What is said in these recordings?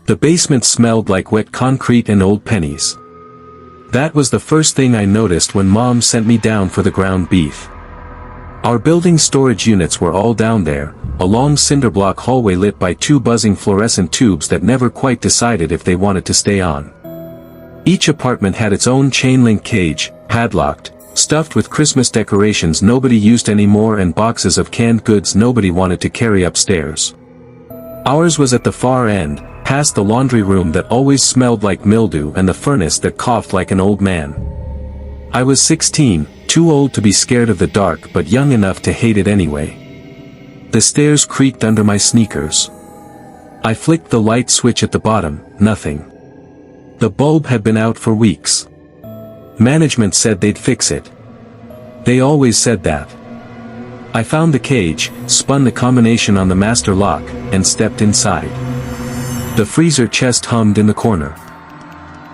The basement smelled like wet concrete and old pennies. That was the first thing I noticed when Mom sent me down for the ground beef. Our building's storage units were all down there, a long cinderblock hallway lit by two buzzing fluorescent tubes that never quite decided if they wanted to stay on. Each apartment had its own chain-link cage, padlocked, stuffed with Christmas decorations nobody used anymore and boxes of canned goods nobody wanted to carry upstairs. Ours was at the far end, past the laundry room that always smelled like mildew and the furnace that coughed like an old man. I was 16, too old to be scared of the dark but young enough to hate it anyway. The stairs creaked under my sneakers. I flicked the light switch at the bottom, nothing. The bulb had been out for weeks. Management said they'd fix it. They always said that. I found the cage, spun the combination on the master lock, and stepped inside. The freezer chest hummed in the corner.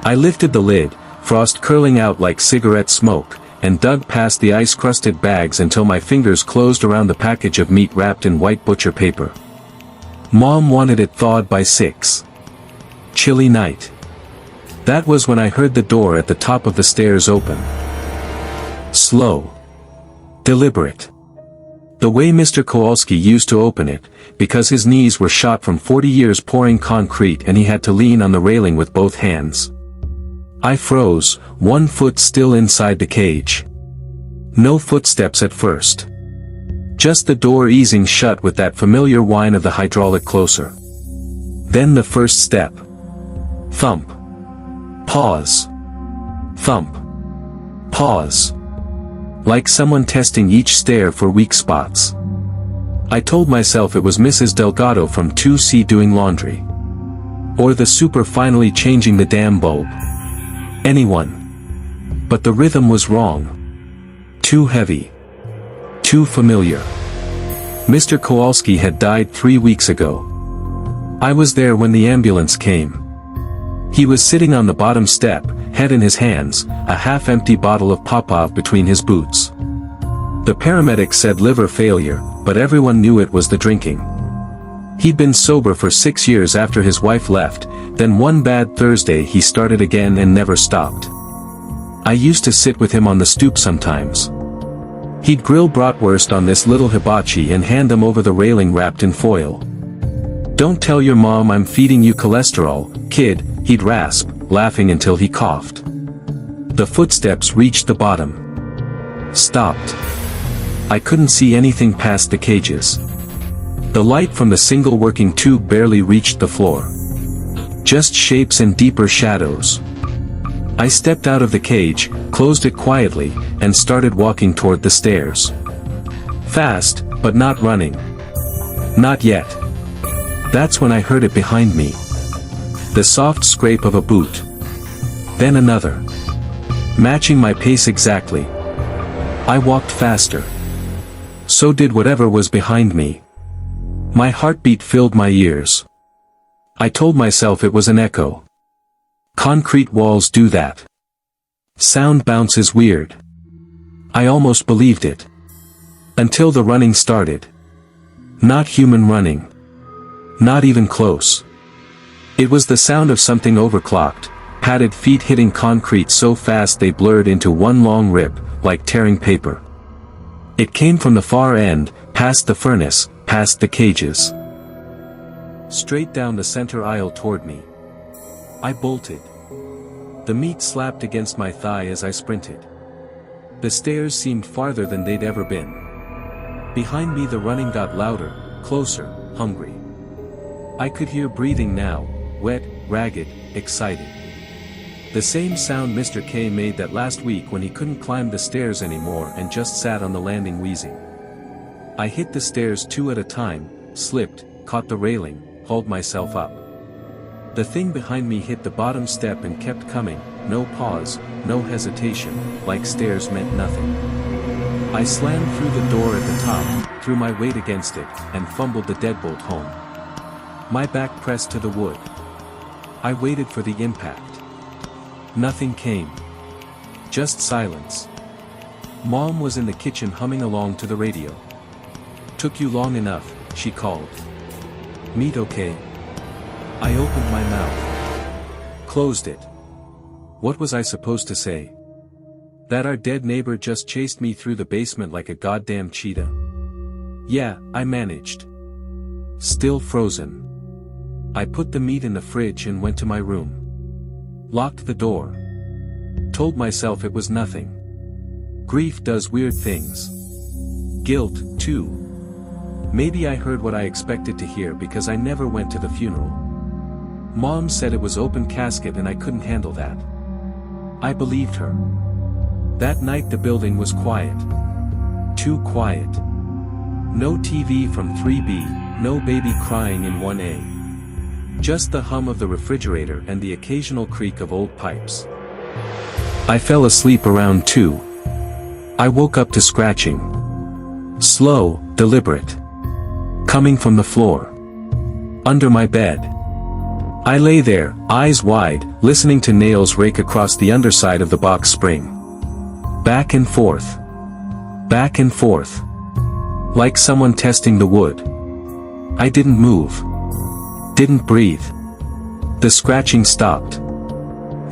I lifted the lid, frost curling out like cigarette smoke, and dug past the ice-crusted bags until my fingers closed around the package of meat wrapped in white butcher paper. Mom wanted it thawed by 6. Chilly night. That was when I heard the door at the top of the stairs open. Slow. Deliberate. The way Mr. Kowalski used to open it, because his knees were shot from 40 years pouring concrete and he had to lean on the railing with both hands. I froze, one foot still inside the cage. No footsteps at first. Just the door easing shut with that familiar whine of the hydraulic closer. Then the first step. Thump. Pause. Thump. Pause. Like someone testing each stair for weak spots. I told myself it was Mrs. Delgado from 2C doing laundry. Or the super finally changing the damn bulb. Anyone. But the rhythm was wrong. Too heavy. Too familiar. Mr. Kowalski had died 3 weeks ago. I was there when the ambulance came. He was sitting on the bottom step, head in his hands, a half-empty bottle of Popov between his boots. The paramedics said liver failure, but everyone knew it was the drinking. He'd been sober for 6 years after his wife left, then one bad Thursday he started again and never stopped. I used to sit with him on the stoop sometimes. He'd grill bratwurst on this little hibachi and hand them over the railing wrapped in foil. "Don't tell your mom I'm feeding you cholesterol, kid," he'd rasp, laughing until he coughed. The footsteps reached the bottom. Stopped. I couldn't see anything past the cages. The light from the single working tube barely reached the floor. Just shapes and deeper shadows. I stepped out of the cage, closed it quietly, and started walking toward the stairs. Fast, but not running. Not yet. That's when I heard it behind me. The soft scrape of a boot. Then another. Matching my pace exactly. I walked faster. So did whatever was behind me. My heartbeat filled my ears. I told myself it was an echo. Concrete walls do that. Sound bounces weird. I almost believed it. Until the running started. Not human running. Not even close. It was the sound of something overclocked, padded feet hitting concrete so fast they blurred into one long rip, like tearing paper. It came from the far end, past the furnace, past the cages. Straight down the center aisle toward me. I bolted. The meat slapped against my thigh as I sprinted. The stairs seemed farther than they'd ever been. Behind me the running got louder, closer, hungry. I could hear breathing now, wet, ragged, excited. The same sound Mr. K made that last week when he couldn't climb the stairs anymore and just sat on the landing wheezing. I hit the stairs 2 at a time, slipped, caught the railing, hauled myself up. The thing behind me hit the bottom step and kept coming, no pause, no hesitation, like stairs meant nothing. I slammed through the door at the top, threw my weight against it, and fumbled the deadbolt home. My back pressed to the wood. I waited for the impact. Nothing came. Just silence. Mom was in the kitchen humming along to the radio. "Took you long enough," she called. "Meat okay?" I opened my mouth. Closed it. What was I supposed to say? That our dead neighbor just chased me through the basement like a goddamn cheetah? Yeah, I managed. Still frozen. I put the meat in the fridge and went to my room. Locked the door. Told myself it was nothing. Grief does weird things. Guilt, too. Maybe I heard what I expected to hear because I never went to the funeral. Mom said it was open casket and I couldn't handle that. I believed her. That night the building was quiet. Too quiet. No TV from 3B, no baby crying in 1A. Just the hum of the refrigerator and the occasional creak of old pipes. I fell asleep around 2. I woke up to scratching. Slow, deliberate. Coming from the floor. Under my bed. I lay there, eyes wide, listening to nails rake across the underside of the box spring. Back and forth. Back and forth. Like someone testing the wood. I didn't move. Didn't breathe. The scratching stopped.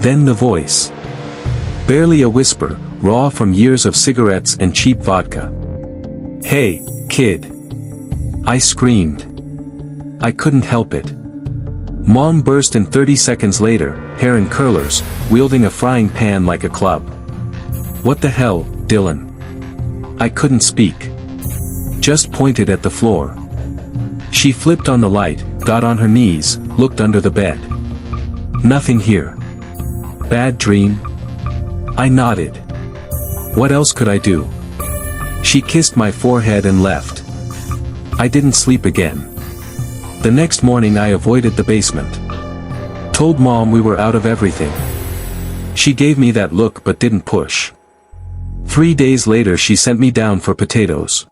Then the voice. Barely a whisper, raw from years of cigarettes and cheap vodka. Hey, kid. I screamed. I couldn't help it. Mom burst in 30 seconds later, hair in curlers, wielding a frying pan like a club. What the hell, Dylan? I couldn't speak. Just pointed at the floor. She flipped on the light, got on her knees, looked under the bed. Nothing here. Bad dream? I nodded. What else could I do? She kissed my forehead and left. I didn't sleep again. The next morning I avoided the basement. Told Mom we were out of everything. She gave me that look but didn't push. 3 days later she sent me down for potatoes.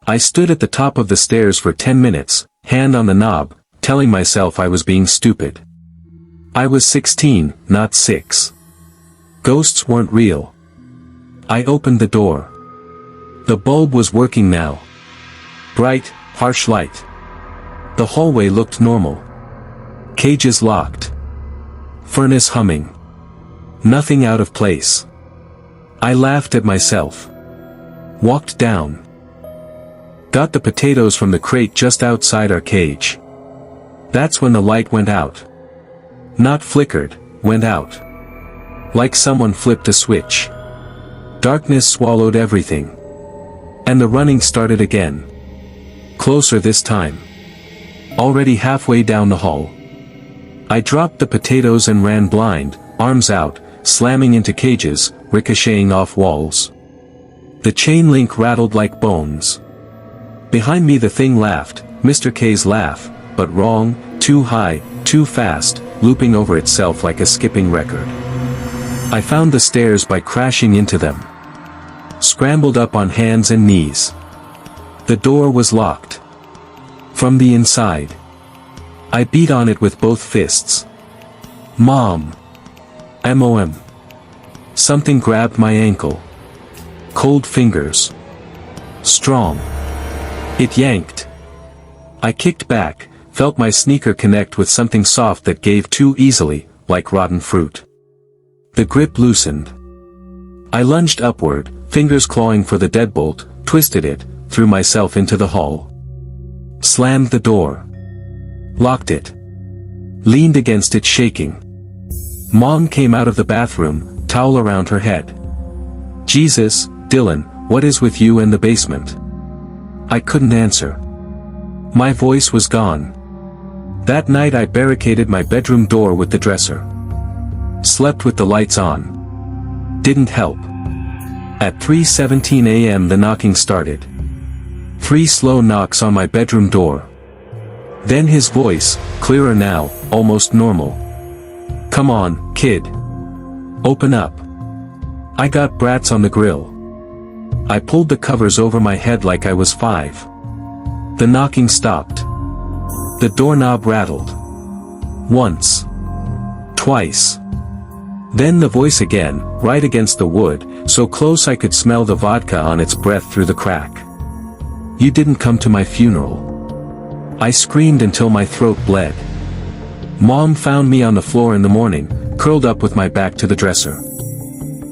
I stood at the top of the stairs for 10 minutes, hand on the knob, telling myself I was being stupid. I was 16, not 6. Ghosts weren't real. I opened the door. The bulb was working now. Bright, harsh light. The hallway looked normal. Cages locked. Furnace humming. Nothing out of place. I laughed at myself. Walked down. Got the potatoes from the crate just outside our cage. That's when the light went out. Not flickered, went out. Like someone flipped a switch. Darkness swallowed everything. And the running started again. Closer this time. Already halfway down the hall. I dropped the potatoes and ran blind, arms out, slamming into cages, ricocheting off walls. The chain link rattled like bones. Behind me the thing laughed, Mr. K's laugh, but wrong, too high, too fast, looping over itself like a skipping record. I found the stairs by crashing into them. Scrambled up on hands and knees. The door was locked. From the inside. I beat on it with both fists. Mom. MOM. Something grabbed my ankle. Cold fingers. Strong. It yanked. I kicked back, felt my sneaker connect with something soft that gave too easily, like rotten fruit. The grip loosened. I lunged upward, fingers clawing for the deadbolt, twisted it, threw myself into the hall. Slammed the door. Locked it. Leaned against it shaking. Mom came out of the bathroom, towel around her head. Jesus, Dylan, what is with you and the basement? I couldn't answer. My voice was gone. That night I barricaded my bedroom door with the dresser. Slept with the lights on. Didn't help. At 3:17 a.m. the knocking started. 3 slow knocks on my bedroom door. Then his voice, clearer now, almost normal. Come on, kid. Open up. I got brats on the grill. I pulled the covers over my head like I was 5. The knocking stopped. The doorknob rattled. Once. Twice. Then the voice again, right against the wood, so close I could smell the vodka on its breath through the crack. You didn't come to my funeral. I screamed until my throat bled. Mom found me on the floor in the morning, curled up with my back to the dresser.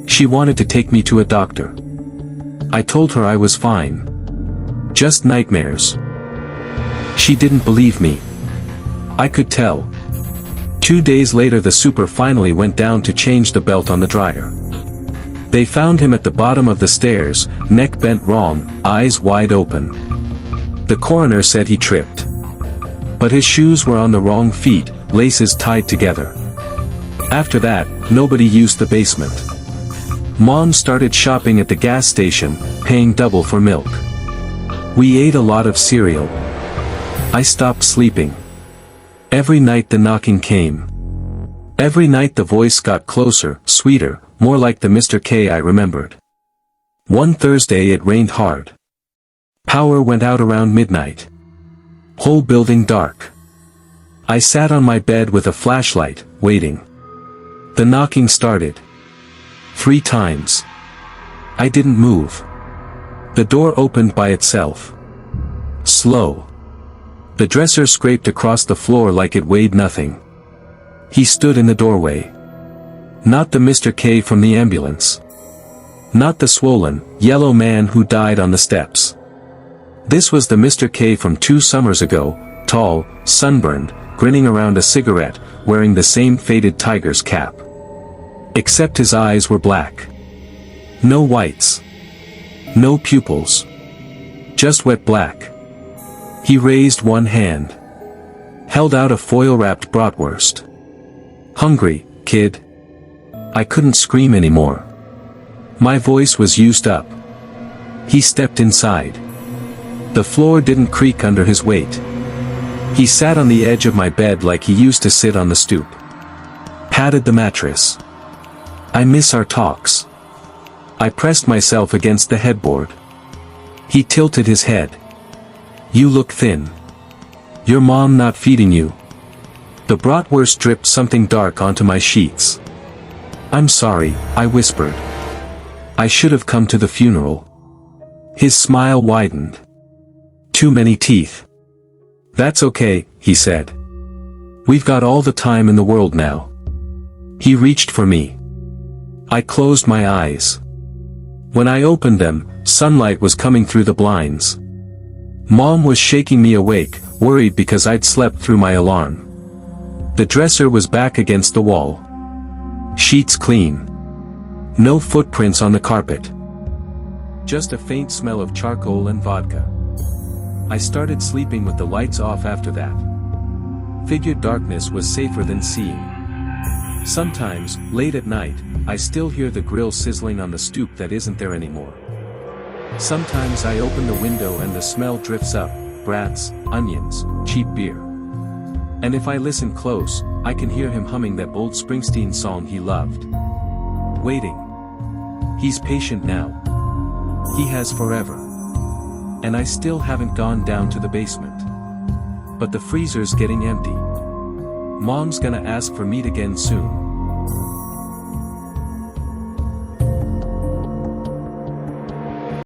She wanted to take me to a doctor. I told her I was fine. Just nightmares. She didn't believe me. I could tell. 2 days later the super finally went down to change the belt on the dryer. They found him at the bottom of the stairs, neck bent wrong, eyes wide open. The coroner said he tripped. But his shoes were on the wrong feet, laces tied together. After that, nobody used the basement. Mom started shopping at the gas station, paying double for milk. We ate a lot of cereal. I stopped sleeping. Every night the knocking came. Every night the voice got closer, sweeter, more like the Mr. K I remembered. One Thursday it rained hard. Power went out around midnight. Whole building dark. I sat on my bed with a flashlight, waiting. The knocking started. 3 times. I didn't move. The door opened by itself. Slow. The dresser scraped across the floor like it weighed nothing. He stood in the doorway. Not the Mr. K from the ambulance. Not the swollen, yellow man who died on the steps. This was the Mr. K from 2 summers ago, tall, sunburned, grinning around a cigarette, wearing the same faded tiger's cap. Except his eyes were black. No whites. No pupils. Just wet black. He raised one hand. Held out a foil-wrapped bratwurst. Hungry, kid. I couldn't scream anymore. My voice was used up. He stepped inside. The floor didn't creak under his weight. He sat on the edge of my bed like he used to sit on the stoop. Patted the mattress. I miss our talks. I pressed myself against the headboard. He tilted his head. You look thin. Your mom not feeding you? The bratwurst dripped something dark onto my sheets. I'm sorry, I whispered. I should have come to the funeral. His smile widened. Too many teeth. That's okay, he said. We've got all the time in the world now. He reached for me. I closed my eyes. When I opened them, sunlight was coming through the blinds. Mom was shaking me awake, worried because I'd slept through my alarm. The dresser was back against the wall. Sheets clean. No footprints on the carpet. Just a faint smell of charcoal and vodka. I started sleeping with the lights off after that. Figured darkness was safer than seeing. Sometimes, late at night, I still hear the grill sizzling on the stoop that isn't there anymore. Sometimes I open the window and the smell drifts up, brats, onions, cheap beer. And if I listen close, I can hear him humming that old Springsteen song he loved. Waiting. He's patient now. He has forever. And I still haven't gone down to the basement. But the freezer's getting empty. Mom's gonna ask for meat again soon.